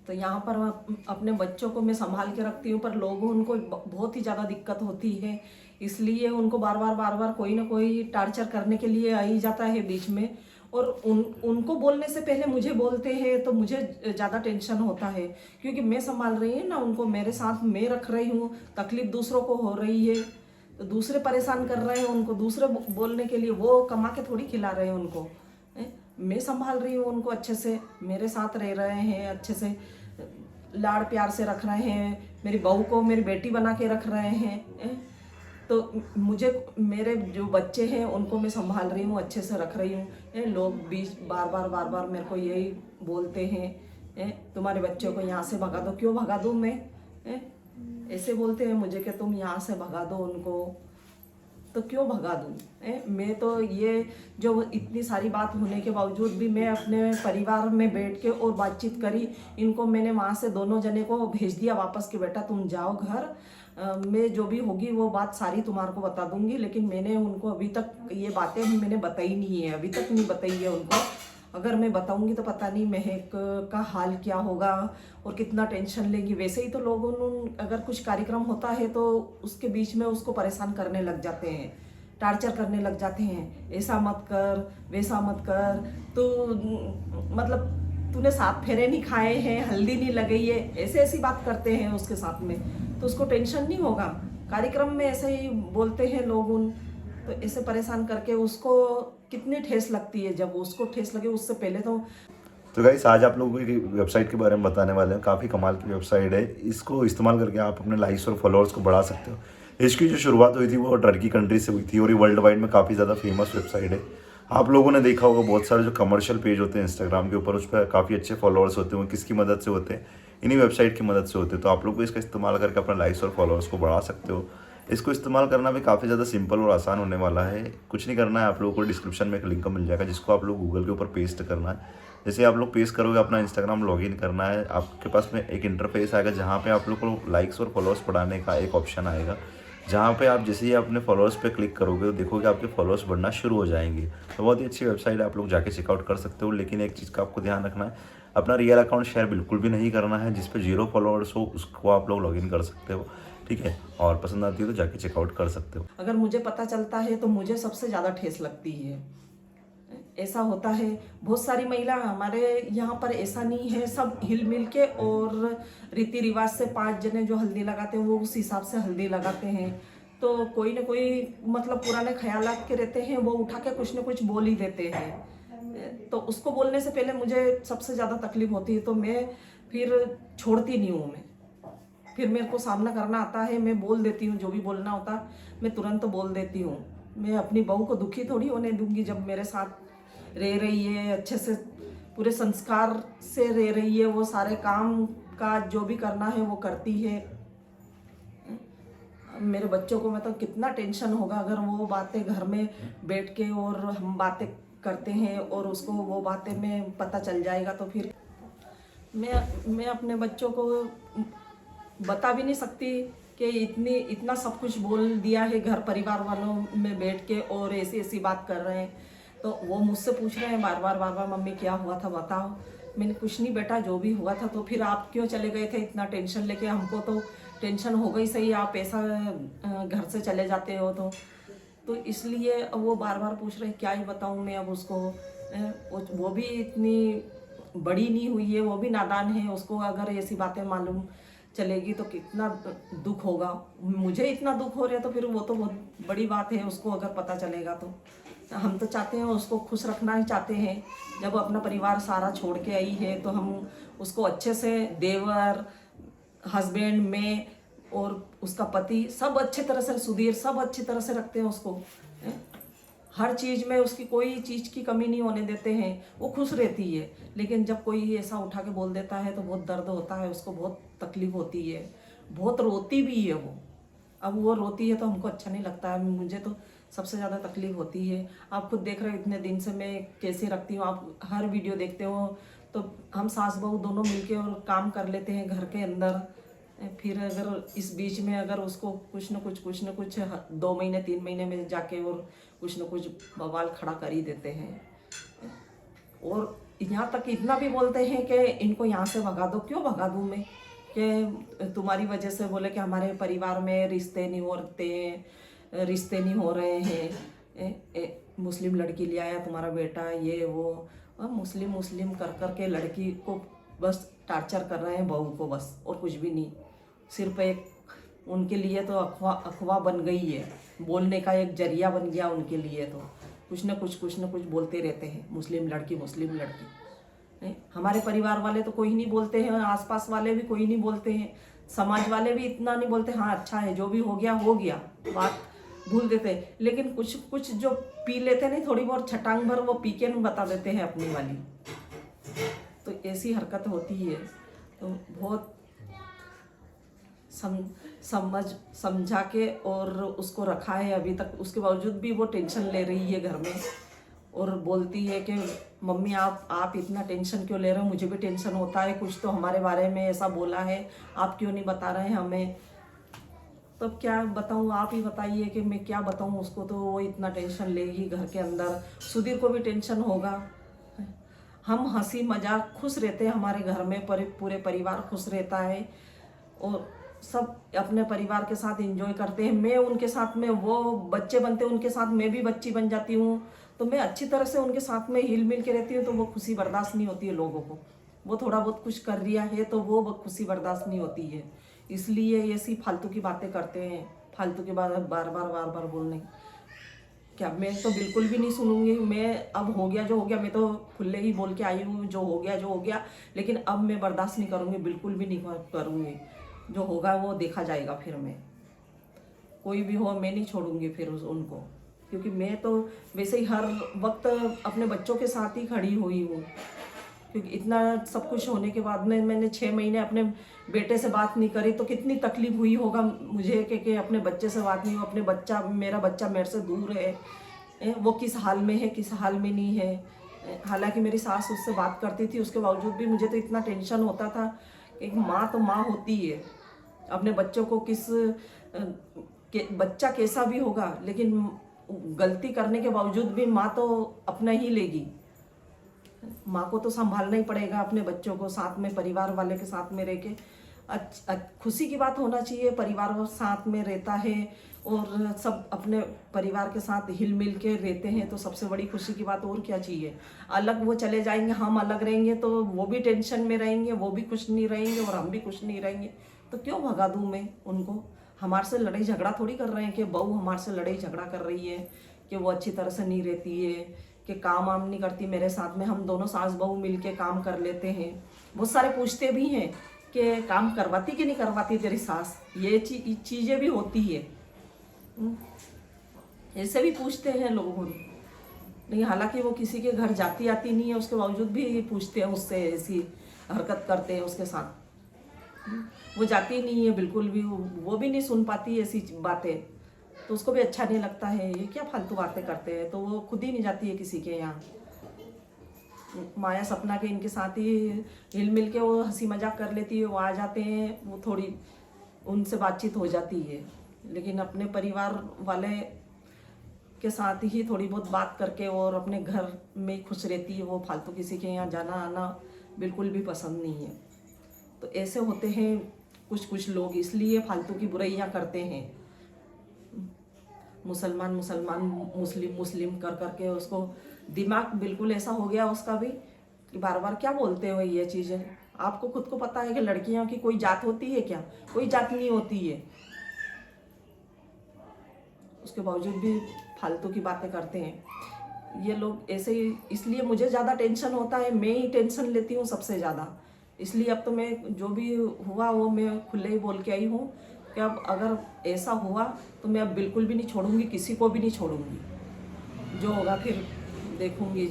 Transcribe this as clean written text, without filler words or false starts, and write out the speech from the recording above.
तो यहाँ पर अपने बच्चों को मैं संभाल के रखती हूँ, पर लोगों उनको बहुत ही ज़्यादा दिक्कत होती है, इसलिए उनको बार बार कोई ना कोई टार्चर करने के लिए आ ही जाता है बीच में। और उनको बोलने से पहले मुझे बोलते हैं, तो मुझे ज़्यादा टेंशन होता है, क्योंकि मैं संभाल रही हूँ ना उनको, मेरे साथ मैं रख रही हूँ, तकलीफ दूसरों को हो रही है, तो दूसरे परेशान कर रहे हैं उनको, दूसरे बोलने के लिए, वो कमा के थोड़ी खिला रहे हैं उनको। मैं संभाल रही हूँ उनको अच्छे से, मेरे साथ रह रहे हैं, अच्छे से लाड़ प्यार से रख रहे हैं, मेरी बहू को मेरी बेटी बना के रख रहे हैं। तो मुझे, मेरे जो बच्चे हैं उनको मैं संभाल रही हूँ, अच्छे से रख रही हूँ। लोग बीच बार बार मेरे को यही बोलते हैं, तुम्हारे बच्चों को यहाँ से भगा दो। क्यों भगा दूँ मैं? ऐसे बोलते हैं मुझे कि तुम यहाँ से भगा दो उनको, तो क्यों भगा दूँ? मैं तो ये जो इतनी सारी बात होने के बावजूद भी मैं अपने परिवार में बैठ के और बातचीत करी, इनको मैंने वहाँ से दोनों जने को भेज दिया वापस कि बेटा तुम जाओ घर, मैं जो भी होगी वो बात सारी तुम्हारे को बता दूंगी। लेकिन मैंने उनको अभी तक ये बातें मैंने बताई नहीं है, अभी तक नहीं बताई है उनको। अगर मैं बताऊंगी तो पता नहीं महक का हाल क्या होगा और कितना टेंशन लेगी। वैसे ही तो लोगों अगर कुछ कार्यक्रम होता है तो उसके बीच में उसको परेशान करने लग जाते हैं, टार्चर करने लग जाते हैं, ऐसा मत कर, वैसा मत कर, तो मतलब तूने 7 फेरे नहीं खाए हैं, हल्दी नहीं लगाई है, ऐसे ऐसी बात करते हैं उसके साथ में, तो उसको टेंशन नहीं होगा? कार्यक्रम में ऐसे ही बोलते हैं लोग तो ऐसे परेशान करके उसको कितनी ठेस लगती है। जब उसको ठेस लगे उससे पहले तो गाइस आज आप लोगों की वेबसाइट के बारे में बताने वाले हैं। काफ़ी कमाल की वेबसाइट है, इसको इस्तेमाल करके आप अपने लाइक्स और फॉलोअर्स को बढ़ा सकते हो। इसकी जो शुरुआत हुई थी वो टर्की कंट्री से हुई थी और ये वर्ल्ड वाइड में काफ़ी ज़्यादा फेमस वेबसाइट है। आप लोगों ने देखा होगा बहुत सारे जो कमर्शियल पेज होते हैं इंस्टाग्राम के ऊपर, उस पर काफ़ी अच्छे फॉलोअर्स होते हैं। वो किसकी मदद से होते हैं? इन्हीं वेबसाइट की मदद से होते हैं। तो आप लोग को इसका इस्तेमाल करके अपने लाइक्स और फॉलोअर्स को बढ़ा सकते हो। इसको इस्तेमाल करना भी काफ़ी ज़्यादा सिंपल और आसान होने वाला है। कुछ नहीं करना है, आप लोगों को डिस्क्रिप्शन में एक लिंक मिल जाएगा जिसको आप लोग गूगल के ऊपर पेस्ट करना है। जैसे आप लोग पेस्ट करोगे, अपना इंस्टाग्राम लॉगिन करना है, आपके पास में एक इंटरफेस आएगा जहाँ पे आप लोग को लाइक्स और फॉलोअर्स बढ़ाने का एक ऑप्शन आएगा, जहाँ पे आप जैसे ही अपने फॉलोअर्स पे क्लिक करोगे तो देखोगे आपके फॉलोअर्स बढ़ना शुरू हो जाएंगे। तो बहुत ही अच्छी वेबसाइट है, आप लोग जाके चेकआउट कर सकते हो। लेकिन एक चीज़ का आपको ध्यान रखना है, अपना रियल अकाउंट शेयर बिल्कुल भी नहीं करना है। जिस पे 0 फॉलोअर्स हो उसको आप लोग लॉगिन कर सकते हो, ठीक है? और पसंद आती है तो जाके चेकआउट कर सकते हो। अगर मुझे पता चलता है तो मुझे सबसे ज़्यादा ठेस लगती है। ऐसा होता है, बहुत सारी महिला हमारे यहाँ पर ऐसा नहीं है, सब हिल मिल के और रीति रिवाज से 5 जने जो हल्दी लगाते हैं वो उस हिसाब से हल्दी लगाते हैं। तो कोई ना कोई मतलब पुराने ख्यालात के रहते हैं, वो उठा के कुछ ना कुछ बोल ही देते हैं। तो उसको बोलने से पहले मुझे सबसे ज़्यादा तकलीफ होती है, तो मैं फिर छोड़ती नहीं हूँ। मैं फिर मेरे को सामना करना आता है, मैं बोल देती हूँ, जो भी बोलना होता मैं तुरंत बोल देती हूँ। मैं अपनी बहू को दुखी थोड़ी होने दूंगी, जब मेरे साथ रह रही है, अच्छे से पूरे संस्कार से रह रही है, वो सारे काम का जो भी करना है वो करती है। मेरे बच्चों को मतलब कितना टेंशन होगा अगर वो बातें घर में बैठ के और हम बातें करते हैं और उसको वो बातें में पता चल जाएगा, तो फिर मैं अपने बच्चों को बता भी नहीं सकती कि इतना सब कुछ बोल दिया है घर परिवार वालों में बैठ के और ऐसी ऐसी बात कर रहे हैं। तो वो मुझसे पूछ रहे हैं बार बार मम्मी क्या हुआ था बताओ। मैंने कुछ नहीं बेटा, जो भी हुआ था। तो फिर आप क्यों चले गए थे इतना टेंशन लेके? हमको तो टेंशन हो गई, सही आप ऐसा घर से चले जाते हो तो इसलिए वो बार बार पूछ रहे क्या ही बताऊँ मैं अब उसको। वो भी इतनी बड़ी नहीं हुई है, वो भी नादान है, उसको अगर ऐसी बातें मालूम चलेगी तो कितना दुख होगा। मुझे इतना दुख हो रहा है तो फिर वो तो बहुत बड़ी बात है, उसको अगर पता चलेगा तो। हम तो चाहते हैं उसको खुश रखना ही चाहते हैं। जब अपना परिवार सारा छोड़ के आई है तो हम उसको अच्छे से, देवर, हस्बैंड में और उसका पति सब अच्छे तरह से, सुधीर सब अच्छी तरह से रखते हैं उसको। हर चीज़ में उसकी कोई चीज़ की कमी नहीं होने देते हैं, वो खुश रहती है। लेकिन जब कोई ऐसा उठा के बोल देता है तो बहुत दर्द होता है, उसको बहुत तकलीफ होती है, बहुत रोती भी है वो। अब वो रोती है तो हमको अच्छा नहीं लगता है, मुझे तो सबसे ज़्यादा तकलीफ होती है। आप खुद देख रहे हो इतने दिन से मैं कैसे रखती हूँ, आप हर वीडियो देखते हो। तो हम सास बहू दोनों मिलके और काम कर लेते हैं घर के अंदर। फिर अगर इस बीच में अगर उसको कुछ न कुछ 2 महीने 3 महीने में जाके और कुछ न कुछ बवाल खड़ा कर ही देते हैं। और यहाँ तक इतना भी बोलते हैं कि इनको यहाँ से भगा दो। क्यों भगा दूँ मैं? कि तुम्हारी वजह से बोले कि हमारे परिवार में रिश्ते नहीं हो रहे हैं, मुस्लिम लड़की ले आया तुम्हारा बेटा, ये वो मुस्लिम कर कर के लड़की को बस टार्चर कर रहे हैं, बहू को बस, और कुछ भी नहीं। सिर्फ एक उनके लिए तो अफवाह बन गई है, बोलने का एक जरिया बन गया उनके लिए। तो कुछ न कुछ बोलते रहते हैं, मुस्लिम लड़की नहीं। हमारे परिवार वाले तो कोई नहीं बोलते हैं, आसपास वाले भी कोई नहीं बोलते हैं, समाज वाले भी इतना नहीं बोलते। हाँ अच्छा है, जो भी हो गया, बात भूल देते हैं। लेकिन कुछ जो पी लेते नहीं, थोड़ी बहुत छटांग भर वो पी के बता देते हैं अपनी वाली। तो ऐसी हरकत होती है। तो बहुत समझा के और उसको रखा है अभी तक, उसके बावजूद भी वो टेंशन ले रही है घर में, और बोलती है कि मम्मी आप इतना टेंशन क्यों ले रहे हो, मुझे भी टेंशन होता है, कुछ तो हमारे बारे में ऐसा बोला है, आप क्यों नहीं बता रहे हैं हमें। तो क्या बताऊँ, आप ही बताइए कि मैं क्या बताऊँ उसको। तो वो इतना टेंशन लेगी घर के अंदर, सुधीर को भी टेंशन होगा। हम हंसी मजाक खुश रहते हैं हमारे घर में, पूरे परिवार खुश रहता है और सब अपने परिवार के साथ एंजॉय करते हैं। मैं उनके साथ में, वो बच्चे बनते हैं उनके साथ, मैं भी बच्ची बन जाती हूँ। तो मैं अच्छी तरह से उनके साथ में हिल मिल के रहती हूँ। तो वो खुशी बर्दाश्त नहीं होती है लोगों को। वो थोड़ा बहुत कुछ कर रिया है तो वो खुशी बर्दाश्त नहीं होती है, इसलिए ऐसी फालतू की बातें करते हैं, फालतू की बात बार बार बोलने। क्या मैं तो बिल्कुल भी नहीं सुनूंगी। मैं अब हो गया जो हो गया, मैं तो खुले ही बोल के आई हूँ, जो हो गया। लेकिन अब मैं बर्दाश्त नहीं करूँगी, बिल्कुल भी नहीं करूँगी। जो होगा वो देखा जाएगा। फिर मैं कोई भी हो, मैं नहीं छोड़ूंगी फिर उनको, क्योंकि मैं तो वैसे ही हर वक्त अपने बच्चों के साथ ही खड़ी हुई हूँ। क्योंकि इतना सब कुछ होने के बाद में मैंने 6 महीने अपने बेटे से बात नहीं करी, तो कितनी तकलीफ हुई होगा मुझे कि अपने बच्चे से बात नहीं हो। मेरा बच्चा मेरे से दूर है, वो किस हाल में है, किस हाल में नहीं है। हालांकि मेरी सास उससे बात करती थी, उसके बावजूद भी मुझे तो इतना टेंशन होता था। एक माँ तो माँ होती है, अपने बच्चों को बच्चा कैसा भी होगा, लेकिन गलती करने के बावजूद भी माँ तो अपना ही लेगी। माँ को तो संभालना ही पड़ेगा अपने बच्चों को, साथ में परिवार वाले के साथ में रह के। खुशी की बात होना चाहिए, परिवार साथ में रहता है और सब अपने परिवार के साथ हिल मिल के रहते हैं, तो सबसे बड़ी खुशी की बात और क्या चाहिए। अलग वो चले जाएंगे, हम अलग रहेंगे, तो वो भी टेंशन में रहेंगे, वो भी खुश नहीं रहेंगे और हम भी खुश नहीं रहेंगे। तो क्यों भगा दूँ मैं उनको? हमारे से लड़ाई झगड़ा थोड़ी कर रहे हैं कि बहू हमारे से लड़ाई झगड़ा कर रही है कि वो अच्छी तरह से नहीं रहती है, कि काम वाम नहीं करती मेरे साथ में। हम दोनों सास बहू मिल के काम कर लेते हैं। बहुत सारे पूछते भी हैं कि काम करवाती कि नहीं करवाती तेरी सास, ये चीज़ें भी होती है। ऐसे भी पूछते हैं लोगों ने। नहीं, हालांकि वो किसी के घर जाती आती नहीं है, उसके बावजूद भी पूछते हैं उससे, ऐसी हरकत करते हैं उसके साथ। वो जाती नहीं है बिल्कुल भी, वो भी नहीं सुन पाती ऐसी बातें, तो उसको भी अच्छा नहीं लगता है। ये क्या फालतू बातें करते हैं, तो वो खुद ही नहीं जाती है किसी के यहाँ। माया सपना के इनके साथ ही हिल मिल के वो हंसी मजाक कर लेती है, वो आ जाते हैं, वो थोड़ी उनसे बातचीत हो जाती है। लेकिन अपने परिवार वाले के साथ ही थोड़ी बहुत बात करके और अपने घर में खुश रहती है। वो फालतू किसी के यहाँ जाना आना बिल्कुल भी पसंद नहीं है। तो ऐसे होते हैं कुछ लोग, इसलिए फालतू की बुराइयां करते हैं। मुसलमान मुस्लिम कर करके उसको दिमाग बिल्कुल ऐसा हो गया उसका भी कि बार बार क्या बोलते हो ये चीज़ें। आपको खुद को पता है कि लड़कियों की कोई जात होती है क्या? कोई जात नहीं होती है। उसके बावजूद भी फालतू की बातें करते हैं ये लोग ऐसे ही। इसलिए मुझे ज़्यादा टेंशन होता है, मैं ही टेंशन लेती हूँ सबसे ज़्यादा। इसलिए अब तो मैं जो भी हुआ वो मैं खुले ही बोल के आई हूँ कि अब अगर ऐसा हुआ तो मैं अब बिल्कुल भी नहीं छोड़ूंगी, किसी को भी नहीं छोड़ूंगी। जो होगा फिर देखूंगी।